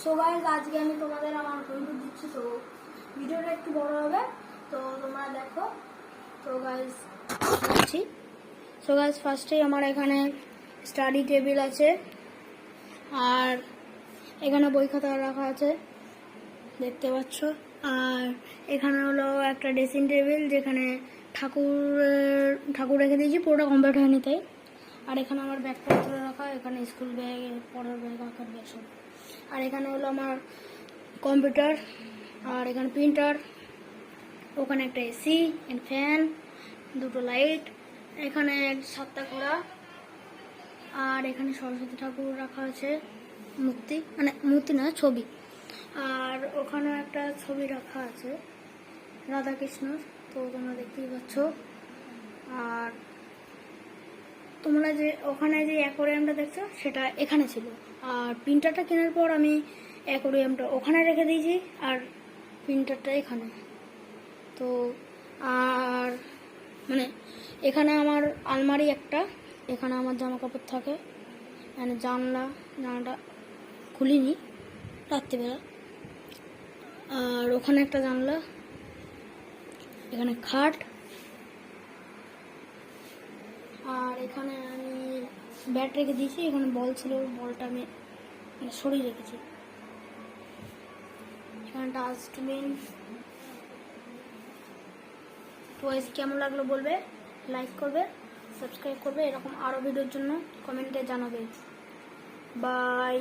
So guys আজকে আমি তোমাদের আমার বন্ধু দিচ্ছি, তো ভিডিওটা একটু বড় হবে, তো তোমরা দেখো। তো গাইস দিচ্ছি। সো গাইস ফার্স্টেই আমার এখানে স্টাডি টেবিল আছে, আর এখানে বই খাতা রাখা আছে দেখতে পাচ্ছ। আর এখানে হলো একটা ড্রেসিং টেবিল, যেখানে ঠাকুর রেখে দিয়েছি, পুরোটা কমপ্লিট হয়নি তাই। আর এখানে আমার ব্যাগপত্র রাখা, এখানে স্কুল ব্যাগ, পড়ার ব্যাগ, আঁকার ব্যাগ সব। আর এখানে হলো আমার কম্পিউটার, আর এখানে প্রিন্টার, ওখানে একটা এসি, ফ্যান, দুটো লাইট, এখানে 7টা ঘোড়া, আর এখানে সরস্বতী ঠাকুর রাখা আছে, মূর্তি, মানে মূর্তি না, ছবি। আর ওখানেও একটা ছবি রাখা আছে রাধাকৃষ্ণর, তো তোমরা দেখতেই পাচ্ছ। আর তোমরা যে ওখানে যে অ্যাকোয়ারিয়ামটা দেখছো সেটা এখানে ছিল, আর প্রিন্টারটা কেনার পর আমি অ্যাকোয়ারিয়ামটা ওখানে রেখে দিয়েছি, আর প্রিন্টারটা এখানে। তো আর মানে এখানে আমার আলমারি একটা, এখানে আমার জামা কাপড় থাকে, মানে জানলাটা খুলিনি রাত্রিবেলা। আর ওখানে একটা জানলা, এখানে খাট, আর এখানে আমি ব্যাট রেখে দিয়েছি, এখানে বল ছিল, বলটা আমি সরিয়ে রেখেছি। এখানে ডাস্টবিন। তো কেমন লাগলো বলবে, লাইক করবে, সাবস্ক্রাইব করবে, এরকম আরও ভিডিওর জন্য কমেন্টে জানাবে। বাই।